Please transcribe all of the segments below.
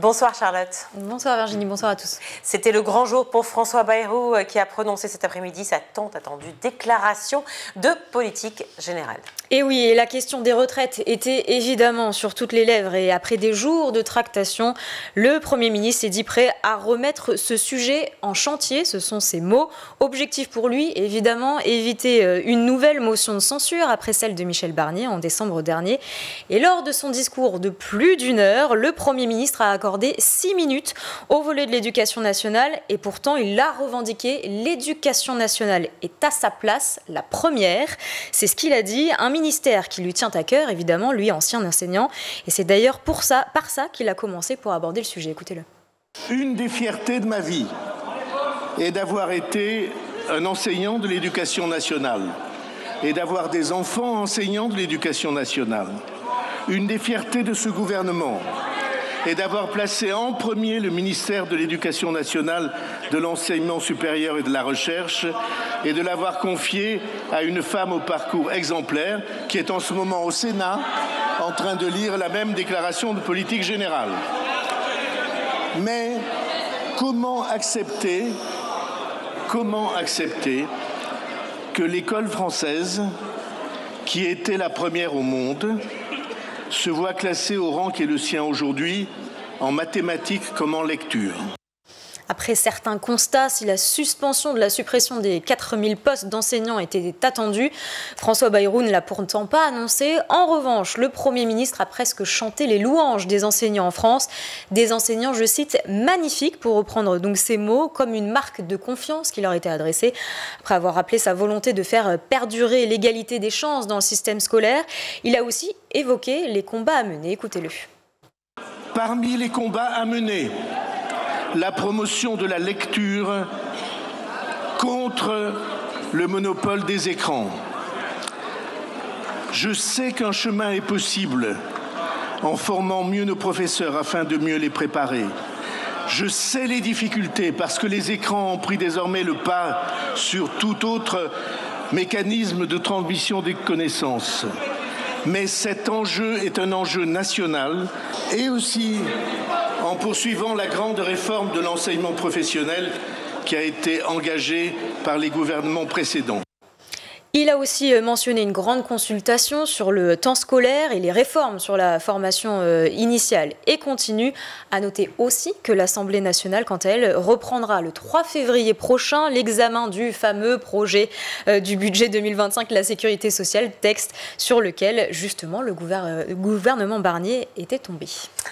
Bonsoir Charlotte. Bonsoir Virginie, bonsoir à tous. C'était le grand jour pour François Bayrou qui a prononcé cet après-midi sa tant attendue déclaration de politique générale. Et oui, et la question des retraites était évidemment sur toutes les lèvres et après des jours de tractation, le Premier ministre s'est dit prêt à remettre ce sujet en chantier, ce sont ses mots. Objectif pour lui, évidemment, éviter une nouvelle motion de censure après celle de Michel Barnier en décembre dernier. Et lors de son discours de plus d'une heure, le Premier ministre a accordé 6 minutes au volet de l'éducation nationale et pourtant il l'a revendiqué, l'éducation nationale est à sa place, la première. C'est ce qu'il a dit, un ministère qui lui tient à cœur, évidemment, lui ancien enseignant. Et c'est d'ailleurs par ça qu'il a commencé pour aborder le sujet. Écoutez-le. Une des fiertés de ma vie est d'avoir été un enseignant de l'éducation nationale et d'avoir des enfants enseignants de l'éducation nationale. Une des fiertés de ce gouvernement est d'avoir placé en premier le ministère de l'Éducation nationale, de l'enseignement supérieur et de la recherche et de l'avoir confié à une femme au parcours exemplaire qui est en ce moment au Sénat en train de lire la même déclaration de politique générale. Mais comment accepter que l'école française, qui était la première au monde, se voit classé au rang qui est le sien aujourd'hui, en mathématiques comme en lecture. Après certains constats, si la suspension de la suppression des 4000 postes d'enseignants était attendue, François Bayrou ne l'a pourtant pas annoncé. En revanche, le Premier ministre a presque chanté les louanges des enseignants en France. Des enseignants, je cite, magnifiques, pour reprendre donc ces mots, comme une marque de confiance qui leur était adressée. Après avoir rappelé sa volonté de faire perdurer l'égalité des chances dans le système scolaire, il a aussi évoqué les combats à mener. Écoutez-le. Parmi les combats à mener, la promotion de la lecture contre le monopole des écrans. Je sais qu'un chemin est possible en formant mieux nos professeurs afin de mieux les préparer. Je sais les difficultés parce que les écrans ont pris désormais le pas sur tout autre mécanisme de transmission des connaissances. Mais cet enjeu est un enjeu national et aussi en poursuivant la grande réforme de l'enseignement professionnel qui a été engagée par les gouvernements précédents. Il a aussi mentionné une grande consultation sur le temps scolaire et les réformes sur la formation initiale et continue. À noter aussi que l'Assemblée nationale, quant à elle, reprendra le 3 février prochain l'examen du fameux projet du budget 2025 de la sécurité sociale, texte sur lequel justement le gouvernement Barnier était tombé.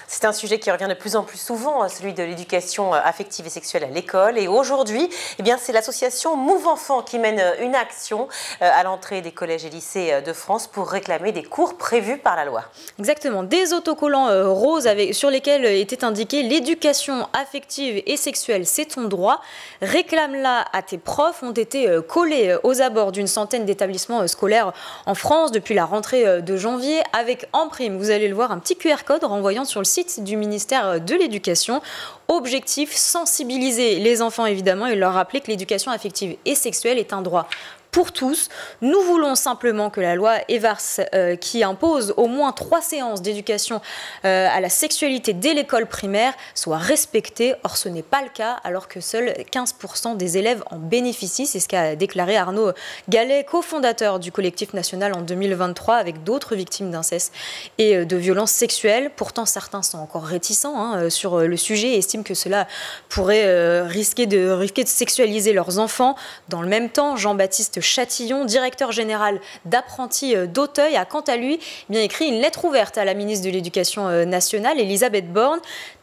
C'est un sujet qui revient de plus en plus souvent, celui de l'éducation affective et sexuelle à l'école. Et aujourd'hui, c'est l'association Move Enfant qui mène une action à l'entrée des collèges et lycées de France pour réclamer des cours prévus par la loi. Exactement, des autocollants roses sur lesquels était indiqué « L'éducation affective et sexuelle, c'est ton droit. Réclame-la à tes profs » ont été collés aux abords d'une centaine d'établissements scolaires en France depuis la rentrée de janvier, avec en prime, vous allez le voir, un petit QR code renvoyant sur le site du ministère de l'Éducation. Objectif, sensibiliser les enfants évidemment et leur rappeler que l'éducation affective et sexuelle est un droit pour tous. Nous voulons simplement que la loi Evars, qui impose au moins 3 séances d'éducation à la sexualité dès l'école primaire, soit respectée. Or, ce n'est pas le cas, alors que seuls 15% des élèves en bénéficient. C'est ce qu'a déclaré Arnaud Gallet, cofondateur du collectif national en 2023, avec d'autres victimes d'inceste et de violences sexuelles. Pourtant, certains sont encore réticents sur le sujet et estiment que cela pourrait risquer de sexualiser leurs enfants. Dans le même temps, Jean-Baptiste Chatillon, directeur général d'Apprentis d'Auteuil, a quant à lui écrit une lettre ouverte à la ministre de l'Éducation nationale, Elisabeth Borne.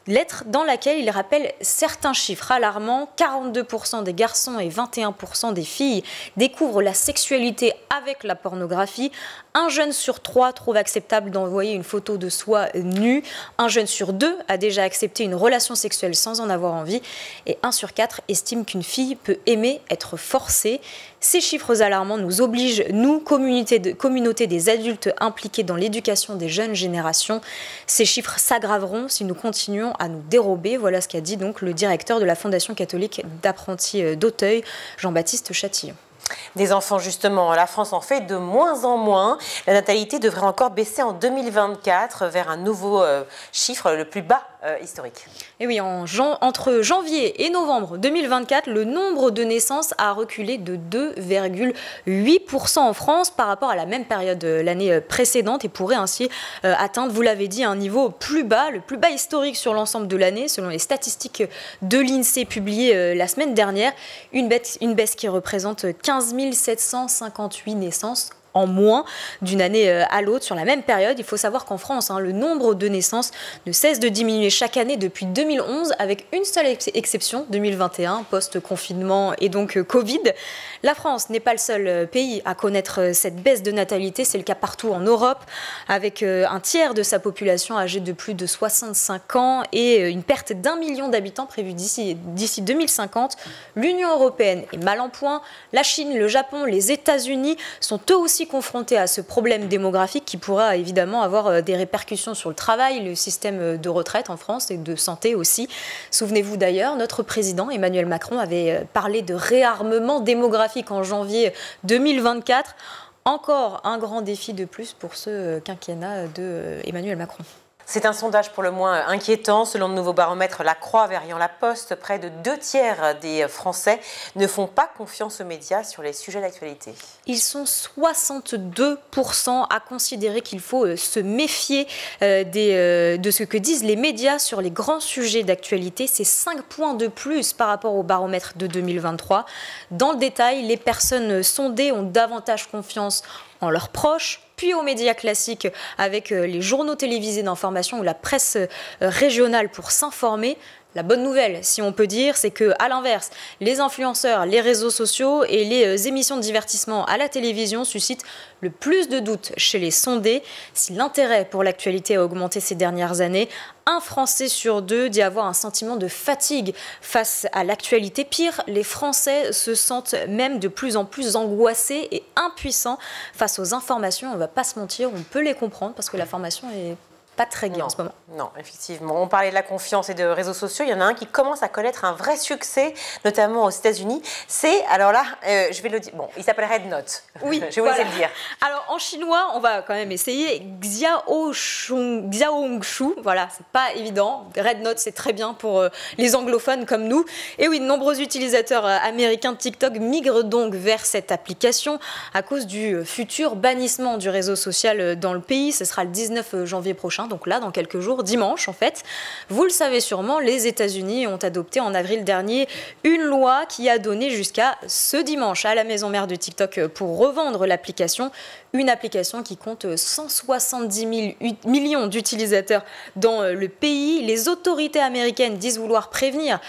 Lettre dans laquelle il rappelle certains chiffres alarmants. 42% des garçons et 21% des filles découvrent la sexualité avec la pornographie. Un jeune sur 3 trouve acceptable d'envoyer une photo de soi nue. Un jeune sur 2 a déjà accepté une relation sexuelle sans en avoir envie. Et 1 sur 4 estime qu'une fille peut aimer être forcée. Ces chiffres alarmants nous obligent, nous, communauté des adultes impliqués dans l'éducation des jeunes générations. Ces chiffres s'aggraveront si nous continuons à nous dérober. Voilà ce qu'a dit donc le directeur de la Fondation catholique d'apprentis d'Auteuil, Jean-Baptiste Chatillon. Des enfants, justement, la France en fait de moins en moins. La natalité devrait encore baisser en 2024 vers un nouveau chiffre, le plus bas historique. Et oui, entre janvier et novembre 2024, le nombre de naissances a reculé de 2,8% en France par rapport à la même période l'année précédente et pourrait ainsi atteindre, vous l'avez dit, un niveau plus bas, le plus bas historique sur l'ensemble de l'année, selon les statistiques de l'INSEE publiées la semaine dernière. Une baisse qui représente 15 758 naissances en moins d'une année à l'autre sur la même période. Il faut savoir qu'en France, le nombre de naissances ne cesse de diminuer chaque année depuis 2011, avec une seule exception, 2021, post-confinement et donc Covid. La France n'est pas le seul pays à connaître cette baisse de natalité, c'est le cas partout en Europe, avec un tiers de sa population âgée de plus de 65 ans et une perte d'1 million d'habitants prévue d'ici 2050. L'Union européenne est mal en point, la Chine, le Japon, les États-Unis sont eux aussi confrontés à ce problème démographique qui pourra évidemment avoir des répercussions sur le travail, le système de retraite en France et de santé aussi. Souvenez-vous d'ailleurs, notre président Emmanuel Macron avait parlé de réarmement démographique en janvier 2024. Encore un grand défi de plus pour ce quinquennat de Emmanuel Macron. C'est un sondage pour le moins inquiétant. Selon le nouveau baromètre La Croix Verian La Poste, près de 2 tiers des Français ne font pas confiance aux médias sur les sujets d'actualité. Ils sont 62% à considérer qu'il faut se méfier de ce que disent les médias sur les grands sujets d'actualité. C'est 5 points de plus par rapport au baromètre de 2023. Dans le détail, les personnes sondées ont davantage confiance en leurs proches, puis aux médias classiques avec les journaux télévisés d'information ou la presse régionale pour s'informer. La bonne nouvelle, si on peut dire, c'est qu'à l'inverse, les influenceurs, les réseaux sociaux et les émissions de divertissement à la télévision suscitent le plus de doutes chez les sondés. Si l'intérêt pour l'actualité a augmenté ces dernières années, un Français sur 2 dit avoir un sentiment de fatigue face à l'actualité. Pire, les Français se sentent même de plus en plus angoissés et impuissants face aux informations. On ne va pas se mentir, on peut les comprendre parce que l'information est pas très gai en ce moment. Non, effectivement. On parlait de la confiance et de réseaux sociaux. Il y en a un qui commence à connaître un vrai succès, notamment aux États-Unis. C'est, alors là, je vais le dire, bon, il s'appelle Red Note. Oui, je vais vous laisser le dire. Alors en chinois, on va quand même essayer. Xiaohongshu, voilà, c'est pas évident. Red Note, c'est très bien pour les anglophones comme nous. Et oui, de nombreux utilisateurs américains de TikTok migrent donc vers cette application à cause du futur bannissement du réseau social dans le pays. Ce sera le 19 janvier prochain. Donc là, dans quelques jours, dimanche en fait. Vous le savez sûrement, les États-Unis ont adopté en avril dernier une loi qui a donné jusqu'à ce dimanche à la maison mère de TikTok pour revendre l'application. Une application qui compte 170 millions d'utilisateurs dans le pays. Les autorités américaines disent vouloir prévenir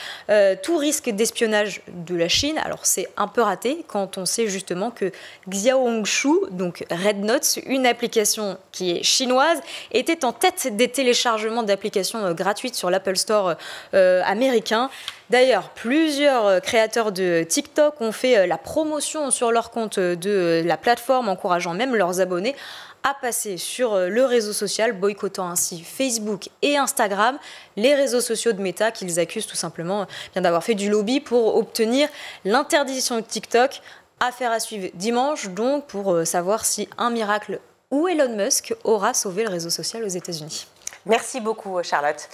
tout risque d'espionnage de la Chine. Alors c'est un peu raté quand on sait justement que Xiaohongshu, donc Red Note, une application qui est chinoise, était en tête des téléchargements d'applications gratuites sur l'Apple Store américain. D'ailleurs, plusieurs créateurs de TikTok ont fait la promotion sur leur compte de la plateforme, encourageant même leurs abonnés à passer sur le réseau social, boycottant ainsi Facebook et Instagram, les réseaux sociaux de Meta qu'ils accusent tout simplement d'avoir fait du lobby pour obtenir l'interdiction de TikTok. Affaire à suivre dimanche, donc, pour savoir si un miracle ou Elon Musk aura sauvé le réseau social aux États-Unis. Merci beaucoup, Charlotte.